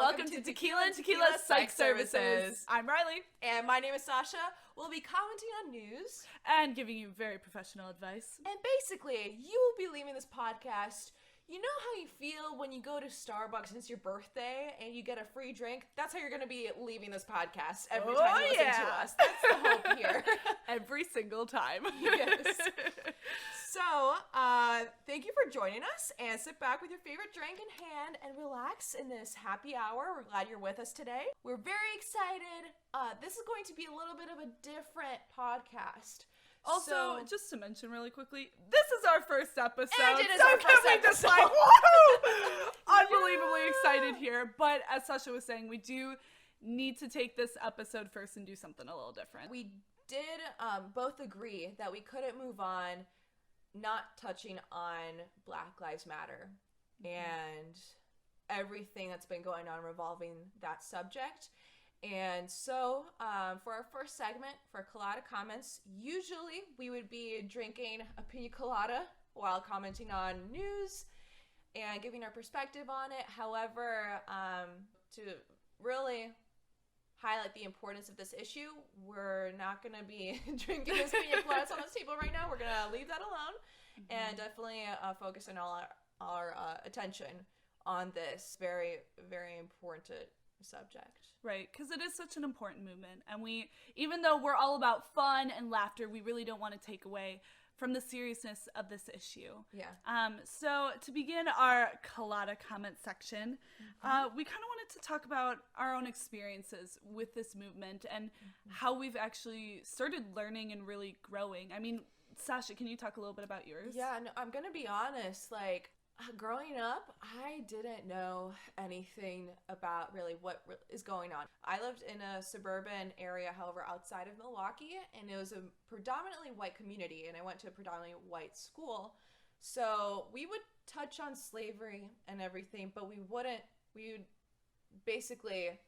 welcome to Tequila&Tequila Psych Services. I'm Riley. And my name is Sasha. We'll be commenting on news. And giving you very professional advice. And basically, you will be leaving this podcast. You know how you feel when you go to Starbucks and it's your birthday and you get a free drink? That's how you're going to be leaving this podcast every time you listen to us. That's the hope here. Every single time. Yes. So, thank you for joining us, and sit back with your favorite drink in hand and relax in this happy hour. We're glad you're with us today. We're very excited. This is going to be a little bit of a different podcast. Also, just to mention really quickly, this is our first episode. And it is our first episode. Just like, woohoo! Unbelievably excited here. But as Sasha was saying, we do need to take this episode first and do something a little different. We did both agree that we couldn't move on not touching on Black Lives Matter and everything that's been going on revolving that subject. And so for our first segment, for Colada Comments, usually we would be drinking a pina colada while commenting on news and giving our perspective on it. However, to really highlight the importance of this issue, we're not going to be drinking this pina coladas on this table right now. We're going to leave that alone and definitely focus on all our attention on this very, very important subject. Right, because it is such an important movement, and we, even though we're all about fun and laughter, we really don't want to take away from the seriousness of this issue. Yeah. So to begin our Colada comment section, we kind of wanted to talk about our own experiences with this movement and how we've actually started learning and really growing. I mean, Sasha, can you talk a little bit about yours? Yeah, no, I'm gonna be honest, like, growing up, I didn't know anything about really what is going on. I lived in a suburban area, however, outside of Milwaukee, and it was a predominantly white community, and I went to a predominantly white school. So we would touch on slavery and everything, but we would basically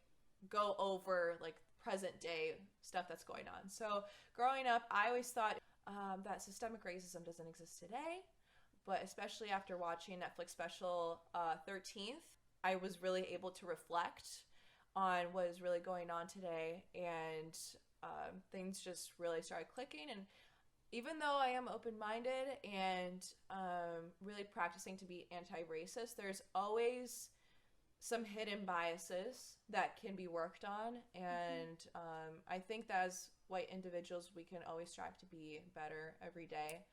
go over like present day stuff that's going on. So growing up, I always thought that systemic racism doesn't exist today. But especially after watching Netflix special 13th, I was really able to reflect on what is really going on today, and things just really started clicking. And even though I am open-minded and really practicing to be anti-racist, there's always some hidden biases that can be worked on. And I think that as white individuals, we can always strive to be better every day.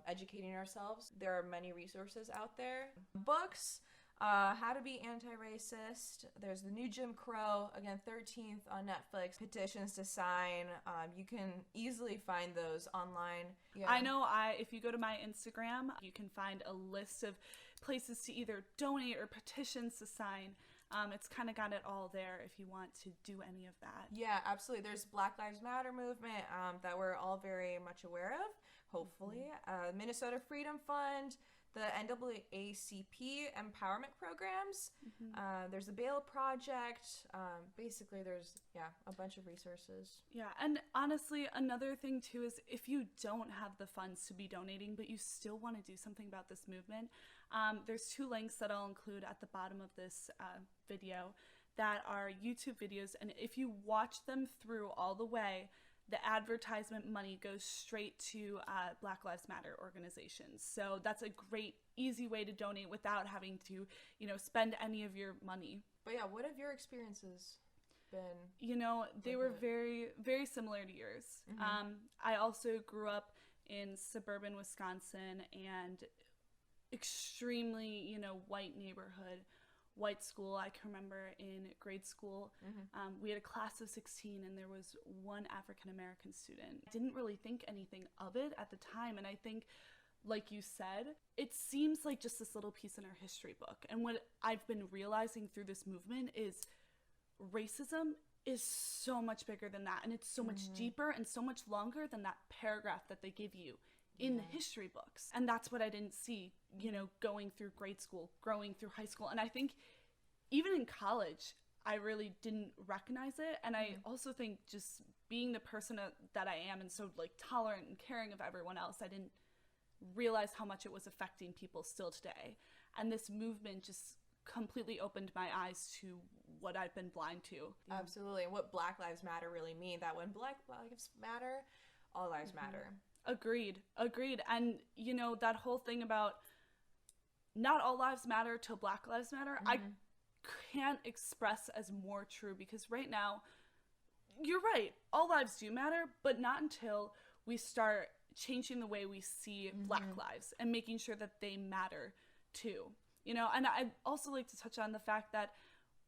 Educating ourselves. There are many resources out there. Books, How to Be Anti-Racist. There's the new Jim Crow, again, 13th on Netflix. Petitions to sign. You can easily find those online. Yeah. I know if you go to my Instagram, you can find a list of places to either donate or petitions to sign. It's kind of got it all there if you want to do any of that. Yeah, absolutely. There's Black Lives Matter movement that we're all very much aware of, hopefully. Minnesota Freedom Fund, the NAACP empowerment programs. There's the Bail Project. Basically, there's, a bunch of resources. Yeah, and honestly, another thing, too, is if you don't have the funds to be donating, but you still want to do something about this movement, there's 2 links that I'll include at the bottom of this video that are YouTube videos, and if you watch them through all the way, the advertisement money goes straight to Black Lives Matter organizations. So that's a great, easy way to donate without having to, spend any of your money. But yeah, what have your experiences been? They were very, very similar to yours. I also grew up in suburban Wisconsin and extremely, white neighborhood, white school. I can remember in grade school, we had a class of 16 and there was one African-American student. I didn't really think anything of it at the time, and I think, like you said, it seems like just this little piece in our history book. And what I've been realizing through this movement is racism is so much bigger than that, and it's so much deeper and so much longer than that paragraph that they give you in the history books. And that's what I didn't see, going through grade school, growing through high school. And I think even in college, I really didn't recognize it. And I also think just being the person that I am and so tolerant and caring of everyone else, I didn't realize how much it was affecting people still today. And this movement just completely opened my eyes to what I've been blind to. Absolutely. And what Black Lives Matter really mean, that when Black lives matter, all lives matter. Agreed. And, you know, that whole thing about not all lives matter till Black Lives Matter, I can't express as more true, because right now, you're right, all lives do matter, but not until we start changing the way we see Black lives and making sure that they matter too. You know, and I'd also like to touch on the fact that,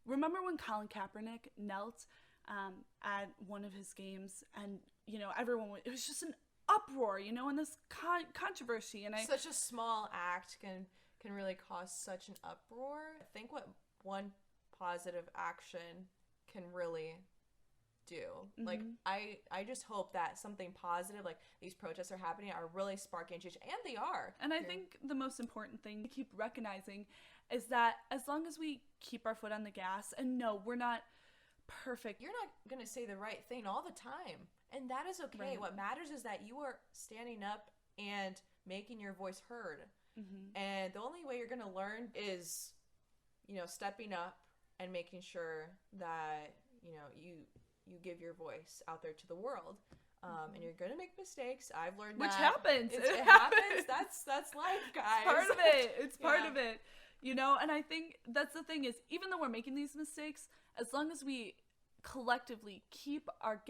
remember when Colin Kaepernick knelt at one of his games, and, you know, it was just an uproar, you know, and this controversy. And such a small act can really cause such an uproar. I think what one positive action can really do. Like, I just hope that something positive, like these protests are happening, are really sparking change, and they are. And I think the most important thing to keep recognizing is that as long as we keep our foot on the gas, and no, we're not perfect. You're not going to say the right thing all the time, and that is okay. Right. What matters is that you are standing up and making your voice heard. And the only way you're going to learn is, you know, stepping up and making sure that, you know, you give your voice out there to the world. And you're going to make mistakes. I've learned Which that. happens. It happens. That's life, guys. It's part of it. It's part of it. You know, and I think that's the thing is, even though we're making these mistakes, as long as we collectively keep our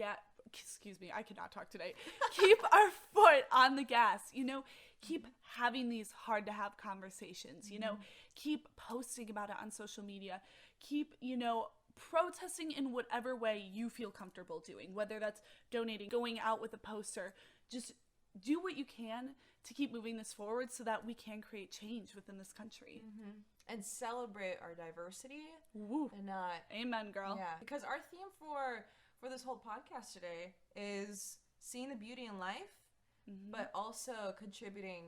I cannot talk today. Keep our foot on the gas, you know, keep having these hard to have conversations, you know, keep posting about it on social media, keep, you know, protesting in whatever way you feel comfortable doing, whether that's donating, going out with a poster. Just do what you can to keep moving this forward so that we can create change within this country. And celebrate our diversity. Woo. And not... Amen, girl. Yeah, because our theme for this whole podcast today is seeing the beauty in life, but also contributing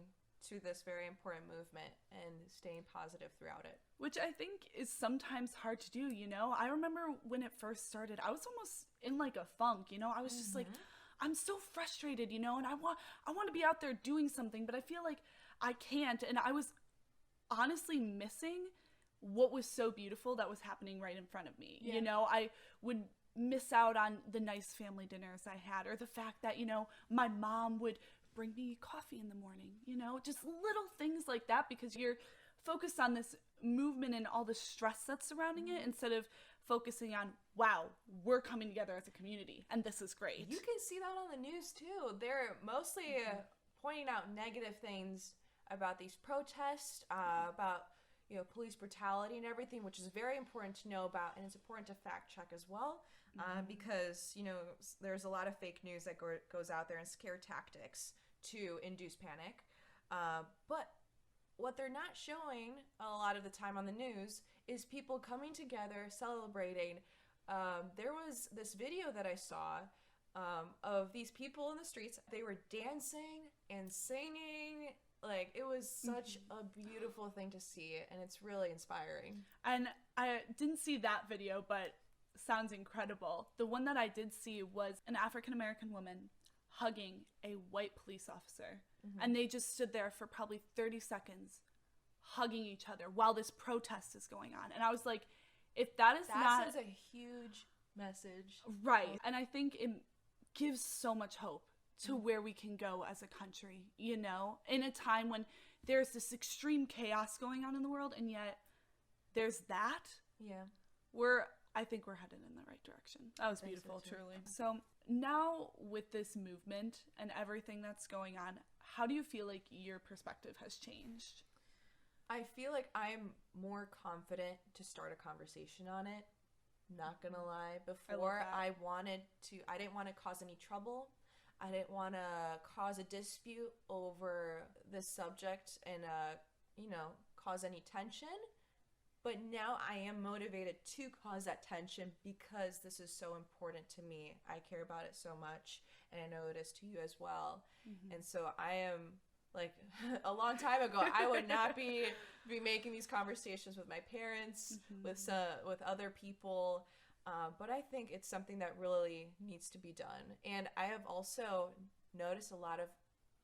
to this very important movement and staying positive throughout it. Which I think is sometimes hard to do, you know? I remember when it first started, I was almost in like a funk, you know? I was just like, I'm so frustrated, you know? And I want to be out there doing something, but I feel like I can't. And I was honestly missing what was so beautiful that was happening right in front of me. You know, I would miss out on the nice family dinners I had, or the fact that, you know, my mom would bring me coffee in the morning, you know, just little things like that, because you're focused on this movement and all the stress that's surrounding it, instead of focusing on, wow, we're coming together as a community and this is great. You can see that on the news too. They're mostly pointing out negative things about these protests, about, you know, police brutality and everything, which is very important to know about, and it's important to fact check as well, because, you know, there's a lot of fake news that goes out there and scare tactics to induce panic. But what they're not showing a lot of the time on the news is people coming together, celebrating. There was this video that I saw of these people in the streets. They were dancing and singing. Like, it was such a beautiful thing to see, and it's really inspiring. And I didn't see that video, but sounds incredible. The one that I did see was an African-American woman hugging a white police officer. And they just stood there for probably 30 seconds hugging each other while this protest is going on. And I was like, if that sends a huge message. Right. And I think it gives so much hope to where we can go as a country, you know, in a time when there's this extreme chaos going on in the world, and yet there's that. Yeah. I think we're headed in the right direction. That was beautiful, truly. So now with this movement and everything that's going on, how do you feel like your perspective has changed? I feel like I'm more confident to start a conversation on it. Not gonna lie. Before, I didn't want to cause any trouble. I didn't want to cause a dispute over this subject and, you know, cause any tension. But now I am motivated to cause that tension because this is so important to me. I care about it so much, and I know it is to you as well. And so I am, like, a long time ago, I would not be making these conversations with my parents, with other people. But I think it's something that really needs to be done. And I have also noticed a lot of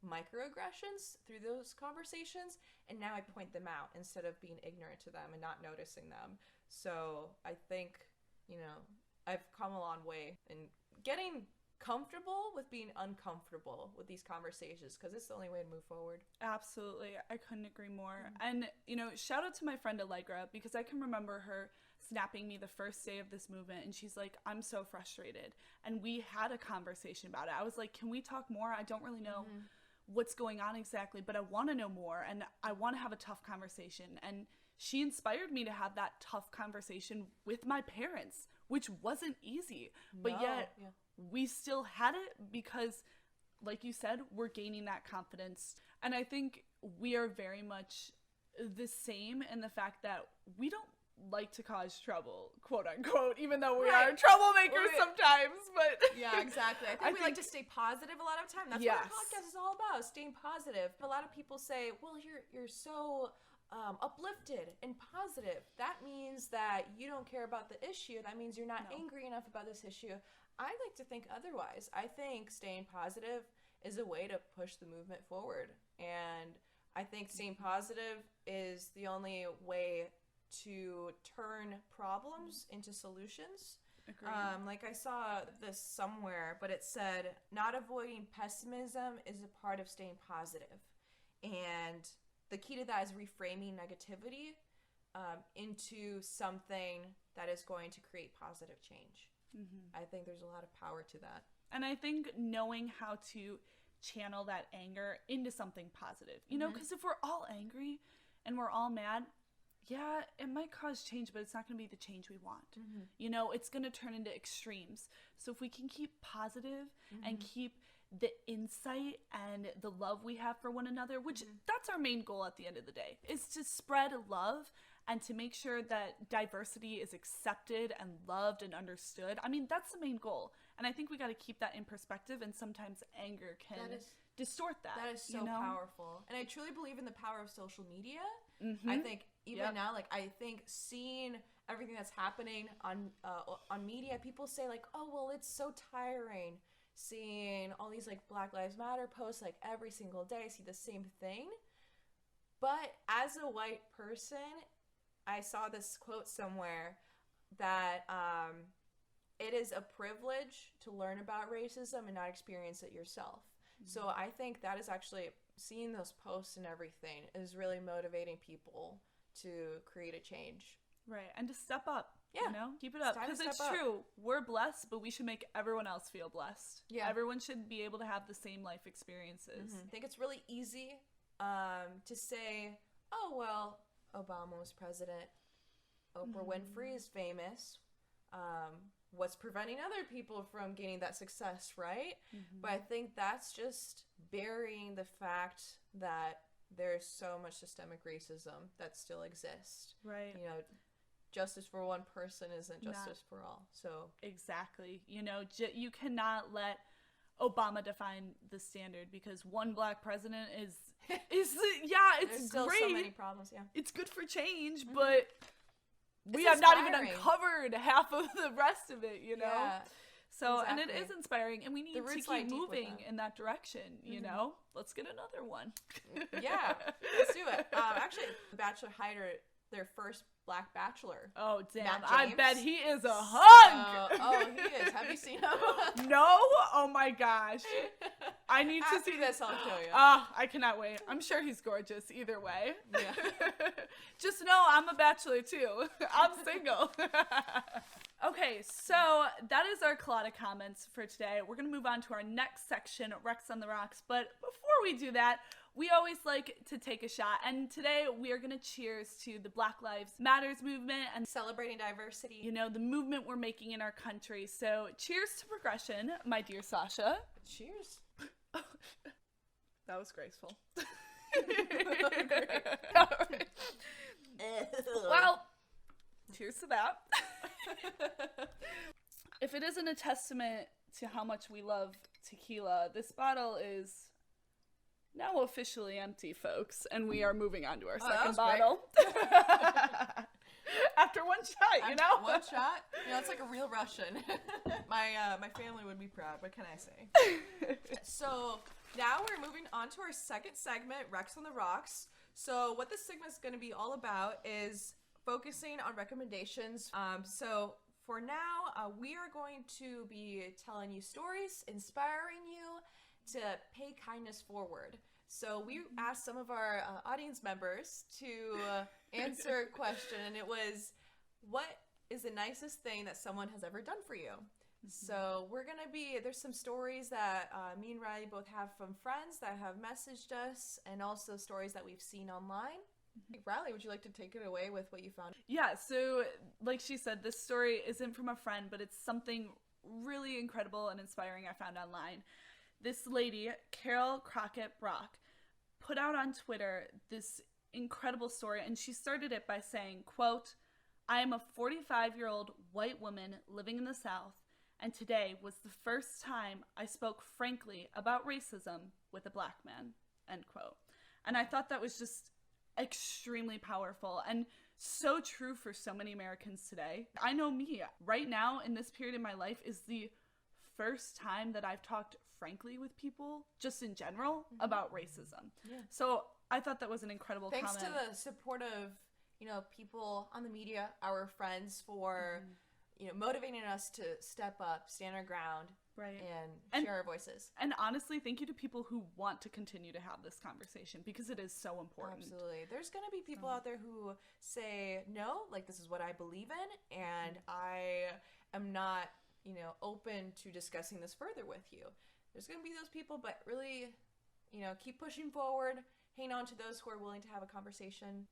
microaggressions through those conversations, and now I point them out instead of being ignorant to them and not noticing them. So I think, I've come a long way in getting comfortable with being uncomfortable with these conversations, because it's the only way to move forward. Absolutely. I couldn't agree more. And, shout out to my friend Allegra, because I can remember her snapping me the first day of this movement, and she's like, I'm so frustrated. And we had a conversation about it. I was like, can we talk more? I don't really know what's going on exactly, but I want to know more, and I want to have a tough conversation. And she inspired me to have that tough conversation with my parents, which wasn't easy, but yet we still had it because, like you said, we're gaining that confidence. And I think we are very much the same in the fact that we don't like to cause trouble, quote unquote, even though we are troublemakers sometimes. But yeah, exactly. I think we like to stay positive a lot of time. That's what our podcast is all about, staying positive. A lot of people say, well, you're so uplifted and positive. That means that you don't care about the issue. That means you're not angry enough about this issue. I like to think otherwise. I think staying positive is a way to push the movement forward. And I think staying positive is the only way to turn problems into solutions. Agreed. Like I saw this somewhere, but it said, not avoiding pessimism is a part of staying positive. And the key to that is reframing negativity into something that is going to create positive change. I think there's a lot of power to that. And I think knowing how to channel that anger into something positive, because if we're all angry and we're all mad, yeah, it might cause change, but it's not going to be the change we want. It's going to turn into extremes. So if we can keep positive and keep the insight and the love we have for one another, which that's our main goal at the end of the day, is to spread love and to make sure that diversity is accepted and loved and understood. I mean, that's the main goal. And I think we got to keep that in perspective, and sometimes anger can distort that. That is so powerful. And I truly believe in the power of social media. I think even now, I think seeing everything that's happening on media, people say oh, well, it's so tiring seeing all these Black Lives Matter posts every single day. I see the same thing. But as a white person, I saw this quote somewhere that it is a privilege to learn about racism and not experience it yourself. So I think that is actually, seeing those posts and everything is really motivating people to create a change. Right, and to step up. Yeah. Keep it up. Because it's true. We're blessed, but we should make everyone else feel blessed. Yeah. Everyone should be able to have the same life experiences. I think it's really easy to say, oh, well, Obama was president. Oprah Winfrey is famous. What's preventing other people from gaining that success, right? But I think that's just burying the fact that there's so much systemic racism that still exists. Right. Justice for one person isn't justice for all. So exactly. You cannot let Obama define the standard, because one Black president is it's there's still great. So many problems. Yeah, it's good for change, but we have not even uncovered half of the rest of it. Yeah. So, and it is inspiring, and we need to keep moving in that direction, Let's get another one. Yeah, let's do it. Actually, The Bachelor hired their first Black Bachelor. Oh, damn. I bet he is a hunk. He is. Have you seen him? No? Oh, my gosh. I need to see this. I'll show you. I cannot wait. I'm sure he's gorgeous either way. Yeah. Just know I'm a bachelor, too. I'm single. Okay, so that is our collada comments for today. We're going to move on to our next section, Rex on the Rocks. But before we do that, we always like to take a shot. And today we are going to cheers to the Black Lives Matters movement and celebrating diversity. The movement we're making in our country. So cheers to progression, my dear Sasha. Cheers. That was graceful. Well, cheers to that. If it isn't a testament to how much we love tequila, this bottle is now officially empty, folks, and we are moving on to our second bottle. After one shot, you know? One shot? It's like a real Russian. My family would be proud. What can I say? So now we're moving on to our second segment, Rex on the Rocks. So what this segment is going to be all about is focusing on recommendations. So for now, we are going to be telling you stories, inspiring you to pay kindness forward. So we asked some of our audience members to answer a question, and it was, what is the nicest thing that someone has ever done for you? So there's some stories that me and Riley both have from friends that have messaged us, and also stories that we've seen online. Riley, would you like to take it away with what you found? Yeah, so like she said, this story isn't from a friend, but it's something really incredible and inspiring I found online. This lady, Carol Crockett Brock, put out on Twitter this incredible story, and she started it by saying, quote, "I am a 45-year-old white woman living in the South, and today was the first time I spoke frankly about racism with a black man," end quote. And I thought that was just extremely powerful and so true for so many Americans today. I know me, right now in this period in my life is the first time that I've talked frankly with people, just in general, about racism. Yeah. So I thought that was an incredible comment. Thanks to the support of, people on the media, our friends, for, motivating us to step up, stand our ground, right, and share our voices. And honestly, thank you to people who want to continue to have this conversation, because it is so important. Absolutely. There's going to be people out there who say, no, like, this is what I believe in, and I am not, open to discussing this further with you. There's going to be those people, but really, keep pushing forward, hang on to those who are willing to have a conversation.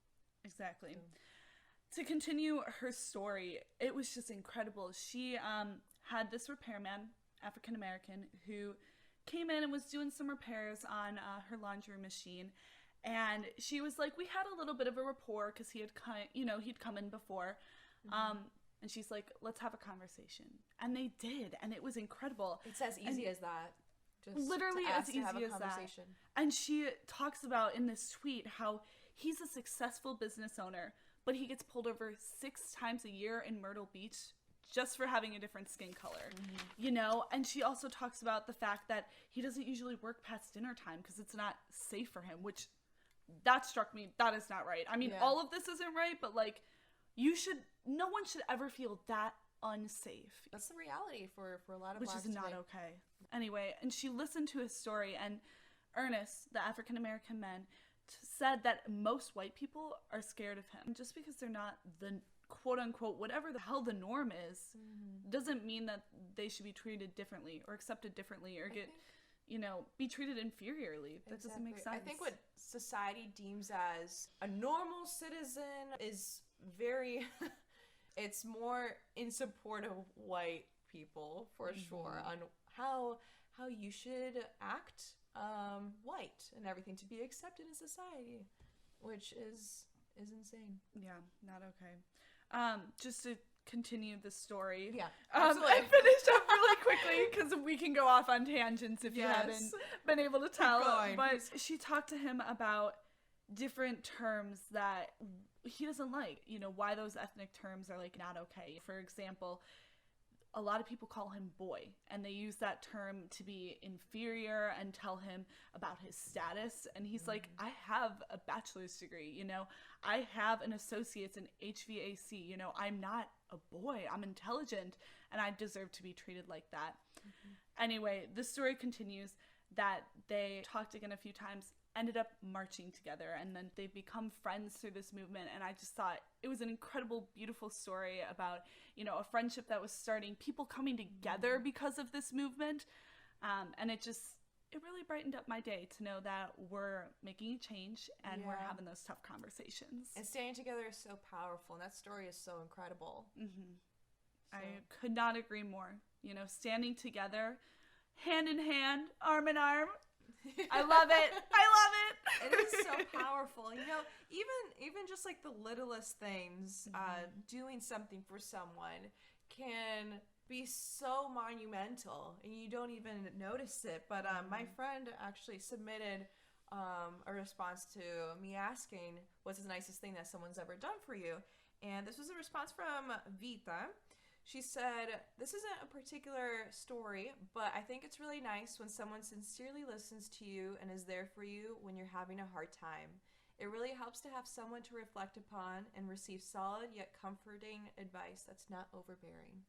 Exactly. To continue her story, it was just incredible. She had this repairman, African American, who came in and was doing some repairs on her laundry machine, and she was like, we had a little bit of a rapport because he'd come in before, and she's like, let's have a conversation, and they did, and it was incredible. It's as easy as that. Just literally as easy as that. And she talks about in this tweet how he's a successful business owner, but he gets pulled over 6 times a year in Myrtle Beach just for having a different skin color, And she also talks about the fact that he doesn't usually work past dinner time because it's not safe for him, which that struck me. That is not right. I mean, all of this isn't right, but like, no one should ever feel that unsafe. That's the reality for a lot of Which blacks is not today. okay. Anyway, and she listened to his story, and Ernest, the African American man, said that most white people are scared of him. Just because they're not the quote-unquote whatever the hell the norm is, doesn't mean that they should be treated differently or accepted differently or be treated inferiorly. That doesn't make sense. I think what society deems as a normal citizen is very it's more in support of white people, for sure, on how you should act white and everything to be accepted in society, which is insane. Yeah, not okay. Just to continue the story. Yeah, absolutely. And finish up really quickly because we can go off on tangents if you haven't been able to tell. But she talked to him about different terms that he doesn't like, why those ethnic terms are like not okay. For example, a lot of people call him boy, and they use that term to be inferior and tell him about his status. And he's like, I have a bachelor's degree, I have an associate's in HVAC, I'm not a boy, I'm intelligent, and I deserve to be treated like that. Anyway, the story continues that they talked again a few times, ended up marching together, and then they've become friends through this movement. And I just thought it was an incredible, beautiful story about, a friendship that was starting, people coming together because of this movement. And it really brightened up my day to know that we're making a change and we're having those tough conversations. And standing together is so powerful, and that story is so incredible. So. I could not agree more. Standing together, hand in hand, arm in arm. I love it. It is so powerful. Even just like the littlest things, doing something for someone can be so monumental, and you don't even notice it. But my friend actually submitted a response to me asking, what's the nicest thing that someone's ever done for you? And this was a response from Vita. She said, "This isn't a particular story, but I think it's really nice when someone sincerely listens to you and is there for you when you're having a hard time. It really helps to have someone to reflect upon and receive solid yet comforting advice that's not overbearing."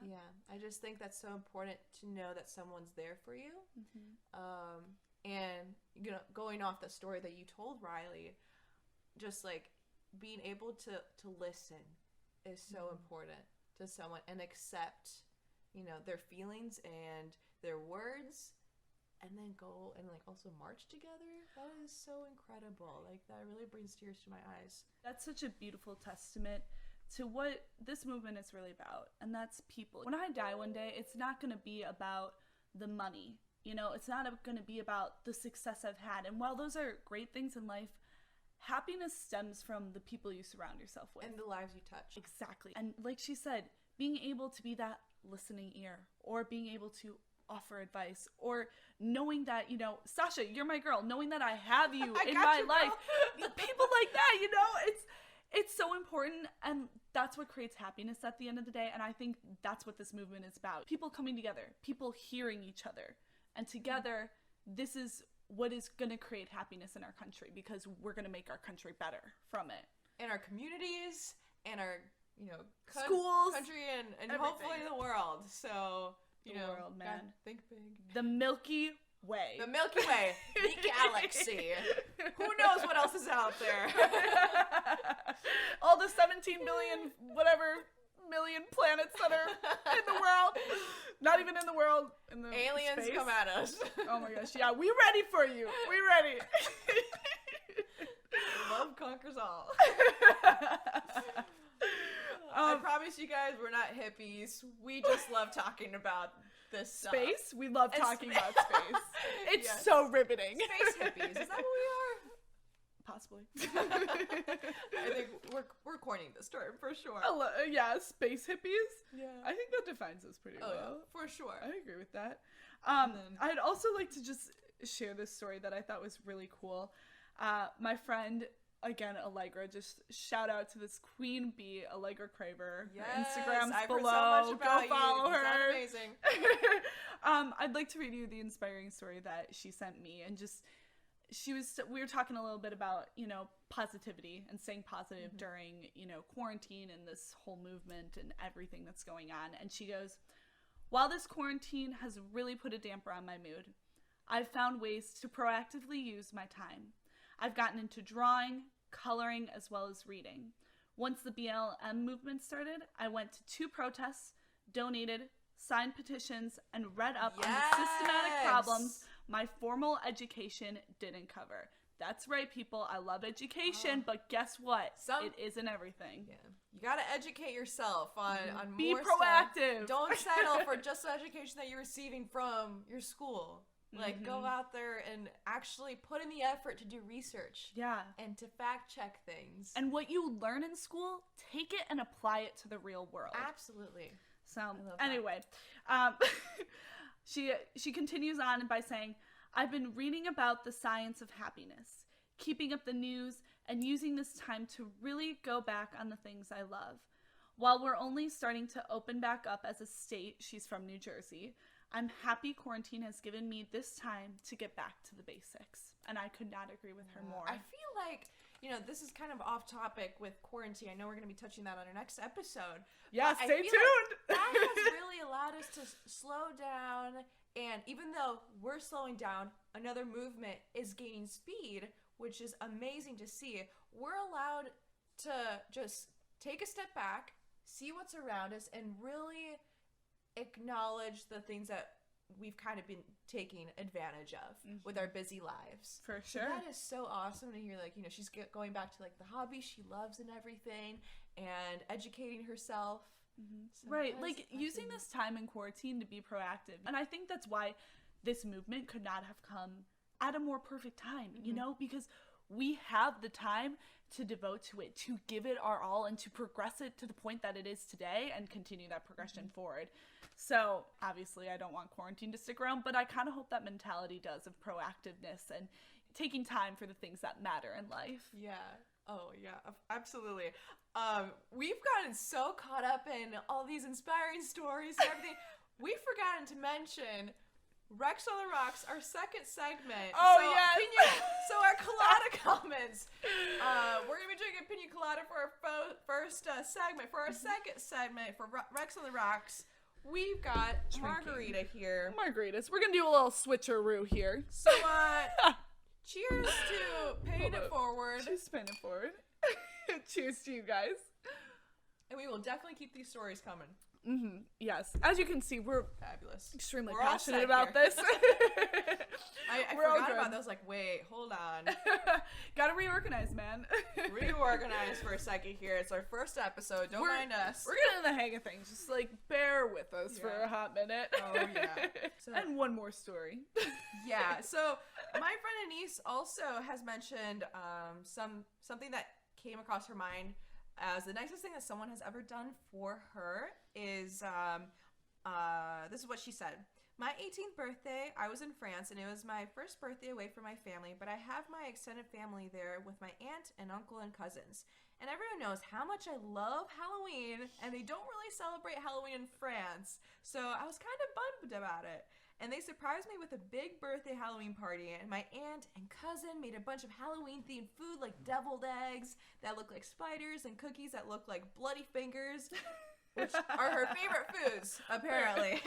Yeah, I just think that's so important to know that someone's there for you. And going off the story that you told, Riley, just like being able to listen is so important to someone and accept, their feelings and their words, and then go and like also march together. That is so incredible. Like that really brings tears to my eyes. That's such a beautiful testament to what this movement is really about, and that's people. When I die one day, it's not going to be about the money. It's not going to be about the success I've had. And while those are great things in life, happiness stems from the people you surround yourself with. And the lives you touch. Exactly. And like she said, being able to be that listening ear, or being able to offer advice, or knowing that, Sasha, you're my girl, knowing that I have you in my life. People like that, it's so important, and that's what creates happiness at the end of the day. And I think that's what this movement is about. People coming together, people hearing each other, and together, this is what is going to create happiness in our country, because we're going to make our country better from it. In our communities, and our, schools, country, and hopefully the world. So, the world, man. Think big. The Milky Way. The Milky Way. The galaxy. Who knows what else is out there? All the 17 million planets that are in the world. Not even in the world. In the aliens space. Come at us. Oh my gosh. Yeah, we ready for you. We ready. Love conquers all. I promise you guys, we're not hippies. We just love talking about this stuff. Space? We love talking about space. It's so riveting. Space hippies. Is that what we are? Possibly. I think we're coining this term for sure. Yeah, space hippies. Yeah. I think that defines us pretty well. Yeah, for sure. I agree with that. I'd also like to just share this story that I thought was really cool. My friend, again, Allegra, just shout out to this queen bee, Allegra Craver. Yes, her Instagram's I've below. heard so much about Go follow her. Is that amazing? I'd like to read you the inspiring story that she sent me, and just we were talking a little bit about, positivity and staying positive during, quarantine and this whole movement and everything that's going on. And she goes, "While this quarantine has really put a damper on my mood, I've found ways to proactively use my time. I've gotten into drawing, coloring, as well as reading. Once the BLM movement started, I went to 2 protests, donated, signed petitions, and read up on the systematic problems my formal education didn't cover." That's right, people. I love education, but guess what? It isn't everything. Yeah. You got to educate yourself on Be more proactive. Stuff. Don't settle for just the education that you're receiving from your school. Like, go out there and actually put in the effort to do research. Yeah. And to fact check things. And what you learn in school, take it and apply it to the real world. Absolutely. So, anyway, she continues on by saying, "I've been reading about the science of happiness, keeping up the news, and using this time to really go back on the things I love. While we're only starting to open back up as a state," she's from New Jersey, "I'm happy quarantine has given me this time to get back to the basics." And I could not agree with her more. I feel like, this is kind of off topic with quarantine. I know we're going to be touching that on our next episode. Yeah, stay tuned. Like that has really allowed us to slow down. And even though we're slowing down, another movement is gaining speed, which is amazing to see. We're allowed to just take a step back, see what's around us, and really acknowledge the things that we've kind of been taking advantage of with our busy lives. For sure. So that is so awesome to hear, like, she's going back to, like, the hobby she loves and everything, and educating herself. So right, like using this time in quarantine to be proactive. And I think that's why this movement could not have come at a more perfect time, because we have the time to devote to it, to give it our all, and to progress it to the point that it is today and continue that progression forward. So obviously I don't want quarantine to stick around, but I kind of hope that mentality does, of proactiveness and taking time for the things that matter in life. Yeah. Oh, yeah, absolutely. We've gotten so caught up in all these inspiring stories and everything. We've forgotten to mention Rex on the Rocks, our second segment. Oh, so, yes. So our colada comments. We're going to be drinking pina colada for our first segment. For our second segment, for Rex on the Rocks, we've got margarita here. Margaritas. We're going to do a little switcheroo here. So, cheers to paying it forward. Cheers to paying it forward. Cheers to you guys. And we will definitely keep these stories coming. Mm-hmm. Yes. As you can see, we're fabulous. Extremely we're passionate about this. I forgot about that. I was like, wait, hold on. Gotta reorganize, man. Reorganize for a second here. It's our first episode. Don't mind us. We're getting in the hang of things. Just like bear with us for a hot minute. Oh, yeah. So, and one more story. Yeah. So my friend Anise also has mentioned something that came across her mind as the nicest thing that someone has ever done for her is, this is what she said. My 18th birthday, I was in France, and it was my first birthday away from my family, but I have my extended family there with my aunt and uncle and cousins. And everyone knows how much I love Halloween, and they don't really celebrate Halloween in France, so I was kind of bummed about it. And they surprised me with a big birthday Halloween party, and my aunt and cousin made a bunch of Halloween-themed food like deviled eggs that look like spiders and cookies that look like bloody fingers, which are her favorite foods, apparently.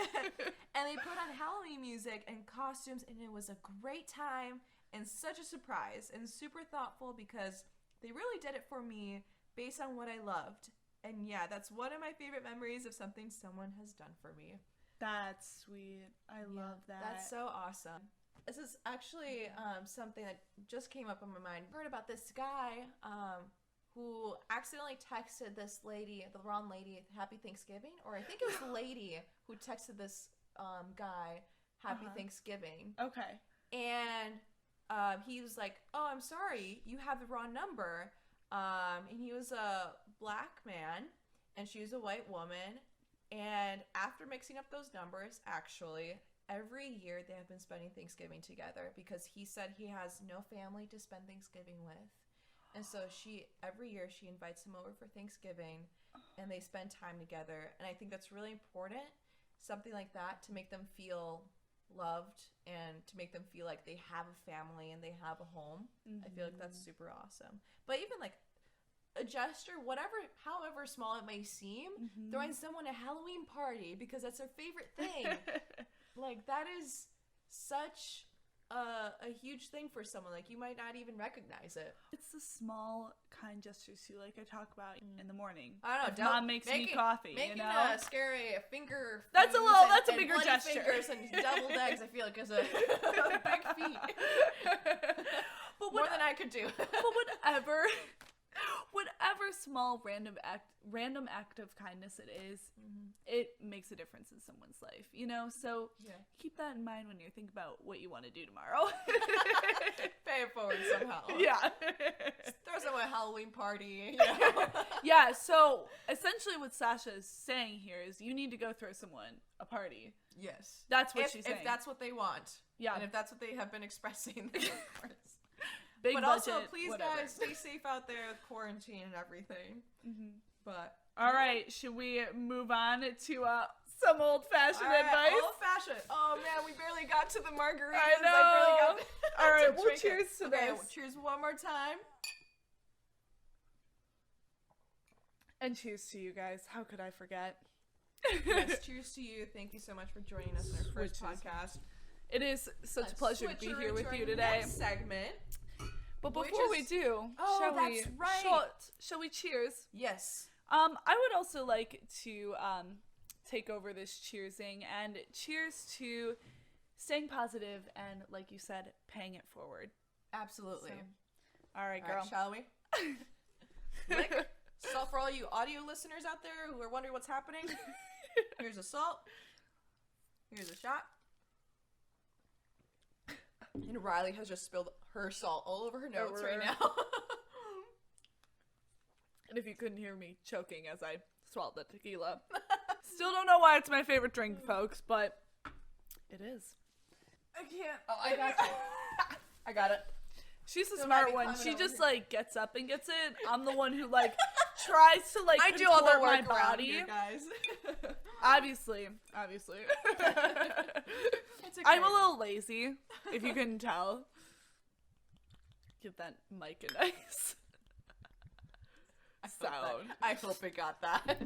And they put on Halloween music and costumes, and it was a great time and such a surprise and super thoughtful because they really did it for me based on what I loved. And yeah, that's one of my favorite memories of something someone has done for me. That's sweet. I love that. That's so awesome. This is actually something that just came up in my mind. I heard about this guy who accidentally texted this lady, the wrong lady, Happy Thanksgiving. Or I think it was the lady who texted this guy Happy Thanksgiving. Okay. And he was like, oh, I'm sorry, you have the wrong number. And he was a black man, and she was a white woman. And after mixing up those numbers, actually, every year they have been spending Thanksgiving together because he said he has no family to spend Thanksgiving with. And so every year she invites him over for Thanksgiving and they spend time together. And I think that's really important, something like that, to make them feel loved and to make them feel like they have a family and they have a home. Mm-hmm. I feel like that's super awesome. But even like a gesture, however small it may seem, throwing someone a Halloween party because that's their favorite thing. Like, that is such a huge thing for someone. Like, you might not even recognize it. It's the small, kind gestures too, like I talk about in the morning. I don't know. Mom makes me coffee, making a scary finger. That's a bigger gesture. Fingers and deviled eggs, I feel like, is a big feat. But more than I could do. But whatever small random act of kindness it is, it makes a difference in someone's life, you know? So keep that in mind when you think about what you want to do tomorrow. Pay it forward somehow. Yeah. Throw someone a Halloween party, you know? Yeah, so essentially what Sasha is saying here is you need to go throw someone a party. Yes. That's what she's saying. If that's what they want. Yeah. And if that's what they have been expressing, then of course. Big but budget, also, please, whatever. Guys, stay safe out there with quarantine and everything. But all right, should we move on to some old-fashioned advice? Old-fashioned. Oh man, we barely got to the margaritas. I know. All right, well, cheers to this. this. Cheers one more time. And cheers to you guys. How could I forget? Yes, cheers to you. Thank you so much for joining us in our first podcast. It is such a pleasure to be here with you today. Next segment. But before we do, shall we cheers? Yes. I would also like to take over this cheersing and cheers to staying positive and, like you said, paying it forward. Absolutely. So, all right, girl. Shall we? Lick. Salt for all you audio listeners out there who are wondering what's happening. Here's a salt. Here's a shot. And Riley has just spilled her salt all over her notes right now. And if you couldn't hear me choking as I swallowed the tequila. Still don't know why it's my favorite drink, folks, but it is. I can't. Oh, I got you. I got it. She's the Don't smart mind me one. climbing She over just here. like gets up and gets it. I'm the one who like tries to like I do all the contort work my around body. here, guys. Obviously. It's okay. I'm a little lazy, if you couldn't tell. Get that mic a nice sound. I hope it got that.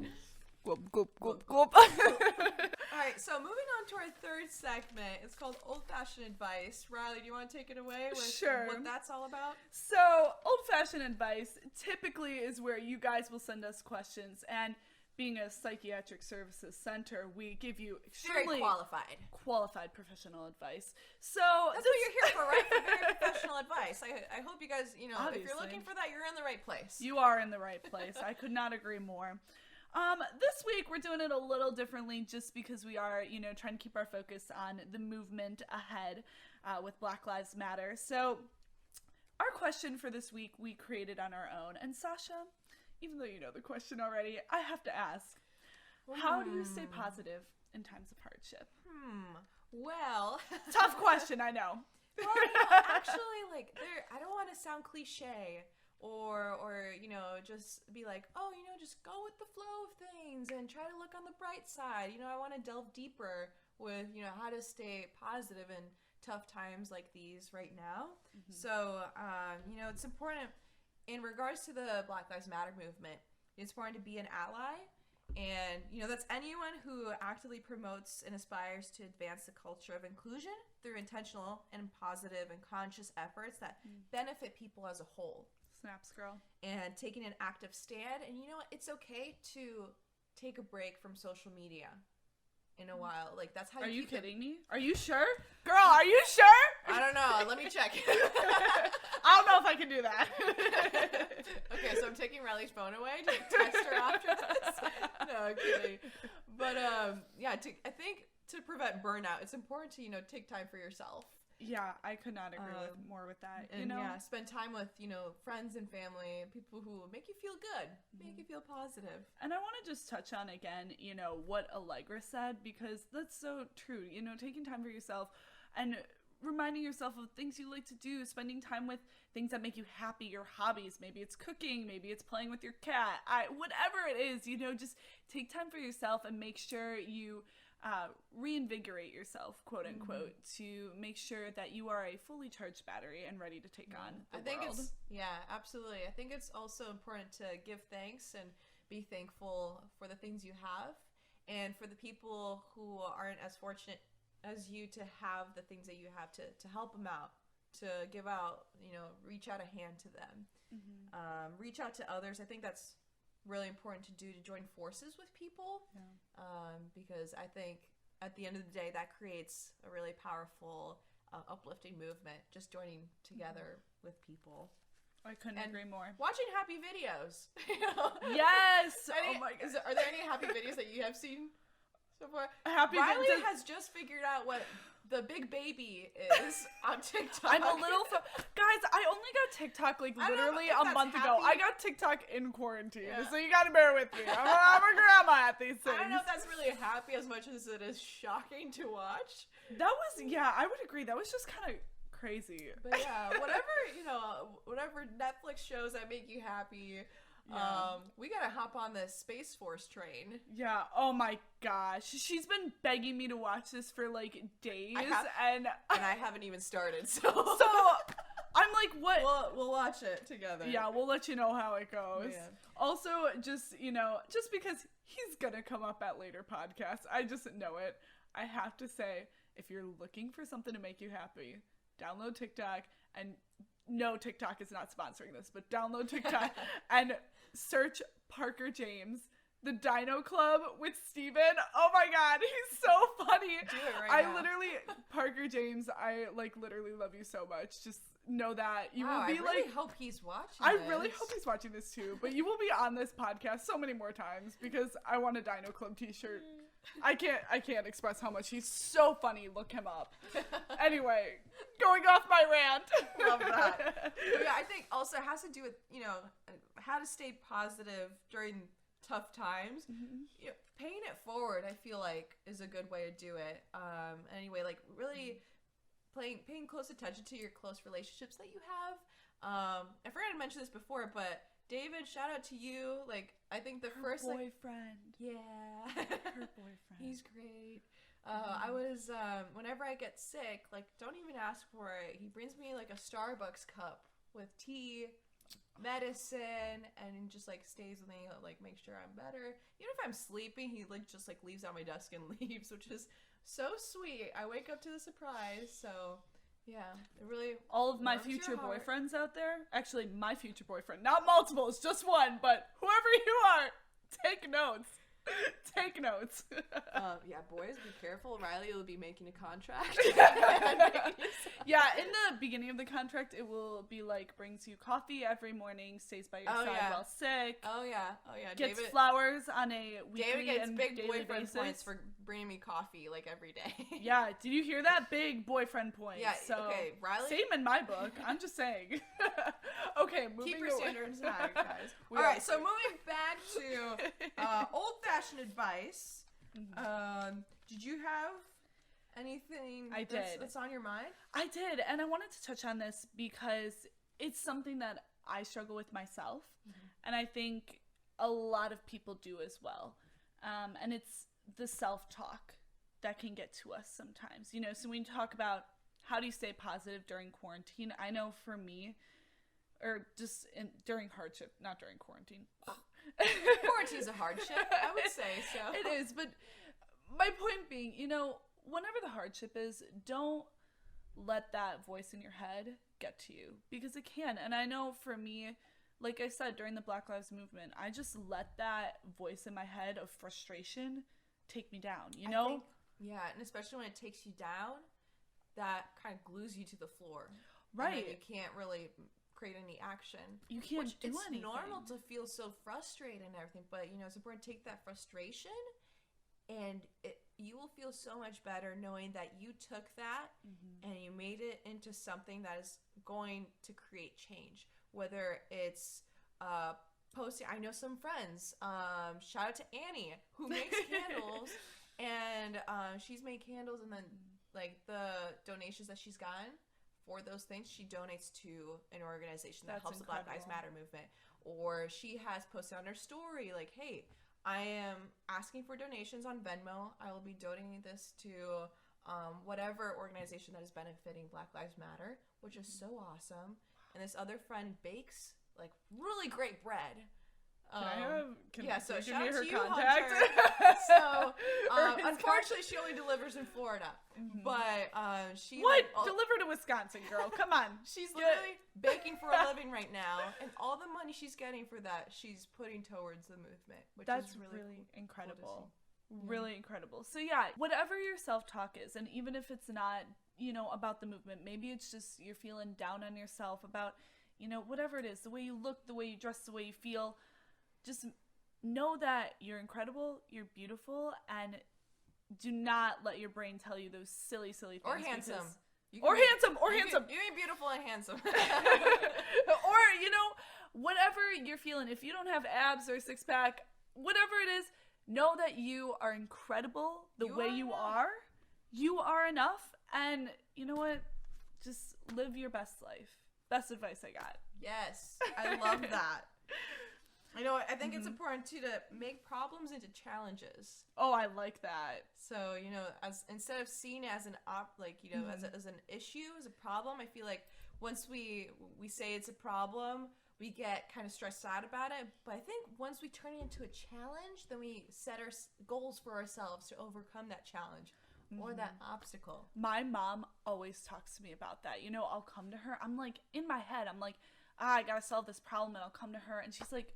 Glub, glub, glub, glub. All right, so moving on to our third segment. It's called Old-Fashioned Advice. Riley, do you want to take it away with Sure. what that's all about? So, old-fashioned advice typically is where you guys will send us questions, and being a psychiatric services center, we give you extremely Very qualified. professional advice. So That's what you're here for, right? For very professional advice. I hope you guys, if Obviously. you're looking for that, you're in the right place. You are in the right place. I could not agree more. This week we're doing it a little differently just because we are, trying to keep our focus on the movement ahead with Black Lives Matter. So our question for this week we created on our own. And Sasha, even though you know the question already, I have to ask, how do you stay positive in times of hardship? Well, Tough question, I know. Well, actually, I don't want to sound cliche or just be like, just go with the flow of things and try to look on the bright side. I want to delve deeper with, how to stay positive in tough times like these right now. Mm-hmm. So, it's important in regards to the Black Lives Matter movement. It's important to be an ally. And, that's anyone who actively promotes and aspires to advance the culture of inclusion through intentional and positive and conscious efforts that benefit people as a whole. Snaps, girl. And taking an active stand. And you know what? It's okay to take a break from social media in a while. Like, that's how you Are you keep kidding me? Are you sure? Girl, are you sure? I don't know. Let me check. I don't know if I can do that. Okay, so I'm taking Riley's phone away to test her after this. No, I'm kidding. But I think to prevent burnout, it's important to take time for yourself. Yeah, I could not agree more with that. And spend time with friends and family, people who make you feel good, make you feel positive. And I want to just touch on again, what Allegra said, because that's so true. Taking time for yourself and reminding yourself of things you like to do, spending time with things that make you happy, your hobbies. Maybe it's cooking, maybe it's playing with your cat. Whatever it is, just take time for yourself and make sure you reinvigorate yourself, quote unquote, to make sure that you are a fully charged battery and ready to take on the world. Absolutely. I think it's also important to give thanks and be thankful for the things you have, and for the people who aren't as fortunate as you to have the things that you have to help them out, to give out, reach out a hand to them, reach out to others. I think that's really important to do, to join forces with people, because I think at the end of the day that creates a really powerful uplifting movement, just joining together with people. I couldn't agree more. Watching happy videos. Yes. Oh my God. Are there any happy videos that you have seen so far? Riley has just figured out what the big baby is on TikTok. I'm a little guys, I only got TikTok literally a month ago. I got TikTok in quarantine, so you gotta bear with me. I'm a grandma at these things. I don't know if that's really happy as much as it is shocking to watch. That was, I would agree. That was just kind of crazy. But yeah, whatever Netflix shows that make you happy. We gotta hop on this Space Force train. Yeah. Oh my gosh, she's been begging me to watch this for days, and I haven't even started. So I'm like, what? We'll watch it together. Yeah, we'll let you know how it goes. Man. Also, just because he's gonna come up at later podcasts, I just know it. I have to say, if you're looking for something to make you happy, download TikTok. And no, TikTok is not sponsoring this, but download TikTok and search Parker James, the Dino Club with Steven. Oh my God, he's so funny. Do it right now. Parker James, I literally love you so much. Just know that you will be I really hope he's watching I really hope he's watching this too, but you will be on this podcast so many more times because I want a Dino Club t-shirt. I can't express how much he's so funny. Look him up. Anyway, going off my rant. Love that. But yeah, I think also it has to do with, how to stay positive during tough times. Paying it forward, I feel like, is a good way to do it. Anyway, really paying close attention to your close relationships that you have. I forgot to mention this before, but David, shout out to you. Like, I think the Her first boyfriend. yeah, Her boyfriend. he's great. I was whenever I get sick, like, don't even ask for it. He brings me like a Starbucks cup with tea, medicine, and just like stays with me, like make sure I'm better. Even if I'm sleeping, he like just like leaves on my desk and leaves, which is so sweet. I wake up to the surprise, so yeah, it really all of my warms your future heart. boyfriends out there, actually my future boyfriend, not multiple, it's just one, but whoever you are, take notes. Take notes. Yeah, boys, be careful. Riley will be making a contract. Yeah, in the beginning of the contract, it will be like brings you coffee every morning, stays by your side while sick. Oh yeah. Gets David, flowers on a weekly David gets and big daily boyfriend basis. points for bringing me coffee like every day. Yeah, did you hear that? Big boyfriend points. Yeah. So Okay, Riley. same in my book. I'm just saying. Okay, moving Keep your away. standards high, guys. We All are. right, so moving back to old-fashioned advice. Did you have anything that's on your mind? I did, and I wanted to touch on this because it's something that I struggle with myself, and I think a lot of people do as well. And it's the self-talk that can get to us sometimes. You know, so when you talk about how do you stay positive during quarantine, I know for me, or just during hardship, not during quarantine. Quarantine's a hardship, I would say so. It is, but my point being, you know, whenever the hardship is, don't let that voice in your head get to you, because it can. And I know for me, like I said, during the Black Lives Movement, I just let that voice in my head of frustration take me down, you know? I think, yeah, and especially when it takes you down, that kind of glues you to the floor. Right. And then you can't really create any action. You can't do anything. It's normal to feel so frustrated and everything, but, you know, it's important to take that frustration, and you will feel so much better knowing that you took that and you made it into something that is going to create change. Whether it's posting, I know some friends, shout out to Annie, who makes candles, and she's made candles, and then like the donations that she's gotten for those things, she donates to an organization that helps the Black Lives Matter movement. Or she has posted on her story like, hey, I am asking for donations on Venmo. I will be donating this to whatever organization that is benefiting Black Lives Matter, which is so awesome. And this other friend bakes like really great bread. So give shout me out her to you, contact? Hunter. So Her unfortunately, she only delivers in Florida, but she deliver to Wisconsin, girl. Come on. She's literally baking for a living right now, and all the money she's getting for that, she's putting towards the movement, which That's is really cool, incredible. Cool to see. Really incredible. So yeah, whatever your self-talk is, and even if it's not, you know, about the movement, maybe it's just you're feeling down on yourself about, you know, whatever it is, the way you look, the way you dress, the way you feel, just know that you're incredible, you're beautiful, and do not let your brain tell you those silly things. Or handsome. Handsome. You ain't beautiful and handsome. Or, you know, whatever you're feeling, if you don't have abs or six-pack, whatever it is, know that you are incredible the way you are. You are enough, and you know what? Just live your best life. Best advice I got. Yes, I love that. I think it's important too to make problems into challenges. Oh, I like that. So, you know, as instead of seeing it as an as an issue, as a problem, I feel like once we say it's a problem, we get kind of stressed out about it. But I think once we turn it into a challenge, then we set our goals for ourselves to overcome that challenge or that obstacle. My mom always talks to me about that. You know, I'll come to her. I'm like, in my head, I'm like, I gotta solve this problem, and I'll come to her, and she's like,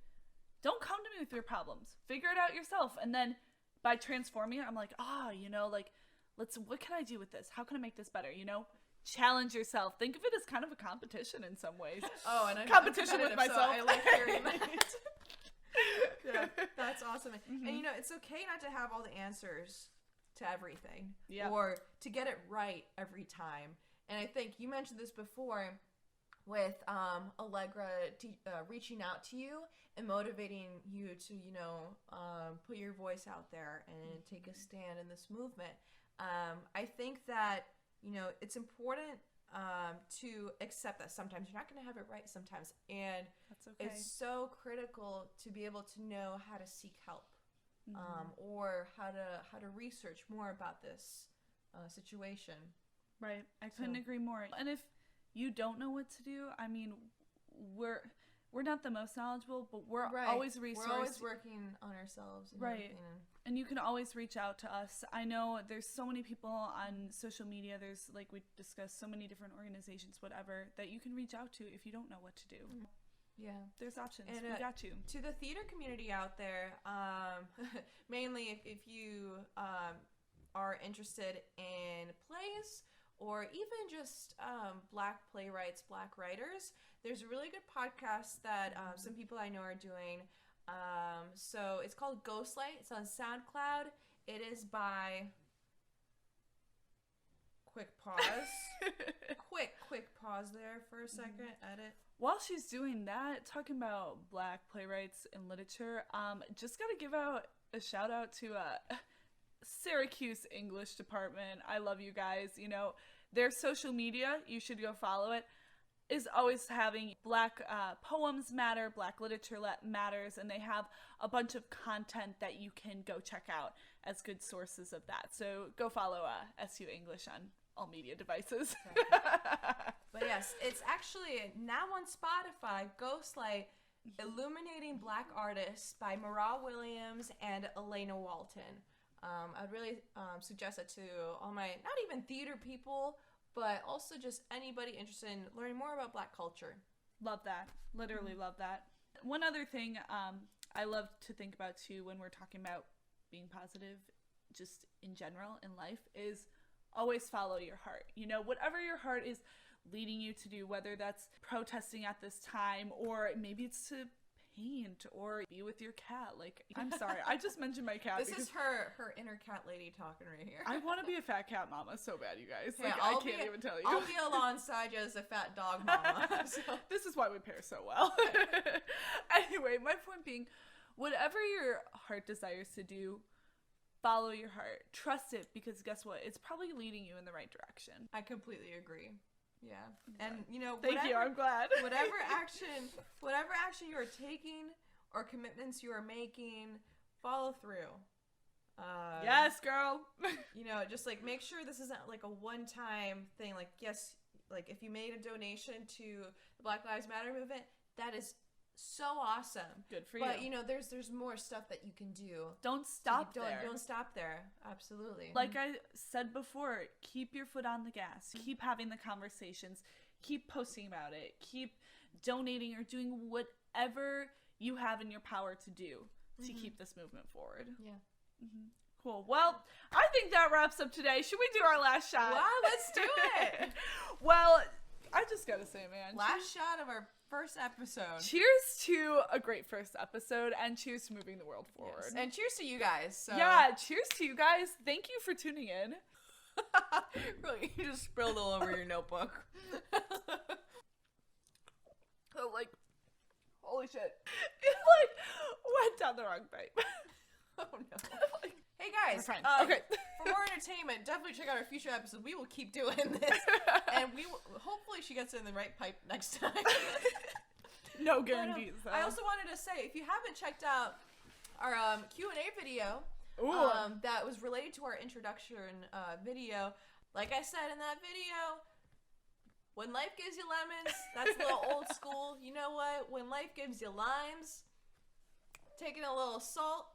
don't come to me with your problems. Figure it out yourself. And then by transforming it, I'm like, you know, like, what can I do with this? How can I make this better? You know, challenge yourself. Think of it as kind of a competition in some ways. Oh, and competition with myself. So I like hearing that. Yeah, that's awesome. And you know, it's okay not to have all the answers to everything, or to get it right every time. And I think you mentioned this before with Allegra reaching out to you and motivating you to, you know, put your voice out there and take a stand in this movement. I think that, you know, it's important to accept that sometimes you're not going to have it right sometimes. And That's okay. it's so critical to be able to know how to seek help, or how to research more about this situation. Right. I couldn't agree more. And if you don't know what to do, I mean, we're not the most knowledgeable, but we're always resourced. We're always working on ourselves. And everything. And you can always reach out to us. I know there's so many people on social media. There's, like we discussed, so many different organizations, whatever, that you can reach out to if you don't know what to do. Yeah. There's options. And, we got you. To the theater community out there, mainly if you are interested in plays or even just Black playwrights, Black writers, there's a really good podcast that some people I know are doing. So it's called Ghostlight. It's on SoundCloud. It is by... Quick pause. quick pause there for a second. Edit. While she's doing that, talking about Black playwrights in literature, just gotta give out a shout out to Syracuse English department. I love you guys. You know, their social media, you should go follow it, is always having Black poems matter, Black literature matters, and they have a bunch of content that you can go check out as good sources of that. So go follow SU English on all media devices. But yes, it's actually now on Spotify, Ghostlight, Illuminating Black Artists by Mara Williams and Elena Walton. I'd really suggest it to all my, not even theater people, but also just anybody interested in learning more about Black culture. Love that. Literally love that. One other thing I love to think about too when we're talking about being positive just in general in life is always follow your heart. You know, whatever your heart is leading you to do, whether that's protesting at this time or maybe it's to paint or be with your cat. Like, I'm sorry, I just mentioned my cat. This is her inner cat lady talking right here. I want to be a fat cat mama so bad, you guys. Hey, like, I can't even tell you. I'll be alongside you as a fat dog mama. So. This is why we pair so well. Anyway, my point being, whatever your heart desires to do, follow your heart. Trust it, because guess what? It's probably leading you in the right direction. I completely agree. Yeah. And, you know, Thank you, I'm glad. whatever action you are taking or commitments you are making, follow through. Yes, girl. You know, just like make sure this isn't like a one-time thing. Like, yes, like if you made a donation to the Black Lives Matter movement, that is so awesome. Good for you. But, you know, there's more stuff that you can do. Don't stop there. Don't stop there. Absolutely. Like I said before, keep your foot on the gas. Keep having the conversations. Keep posting about it. Keep donating or doing whatever you have in your power to do to keep this movement forward. Yeah. Cool. Well, I think that wraps up today. Should we do our last shot? Wow, let's do it. Well, I just gotta say, man. Last shot of our first episode. Cheers to a great first episode, and cheers to moving the world forward. Yes. And cheers to you guys. So. Yeah, cheers to you guys. Thank you for tuning in. Really, you just spilled all over your notebook. Oh, like, holy shit. It, like, went down the wrong pipe. Oh, no. Hey, guys. Okay. For more entertainment, definitely check out our future episodes. We will keep doing this. And we will, hopefully she gets it in the right pipe next time. No guarantees, though. I also wanted to say, if you haven't checked out our Q&A video that was related to our introduction video, like I said in that video, when life gives you lemons, that's a little old school. You know what? When life gives you limes, taking a little salt,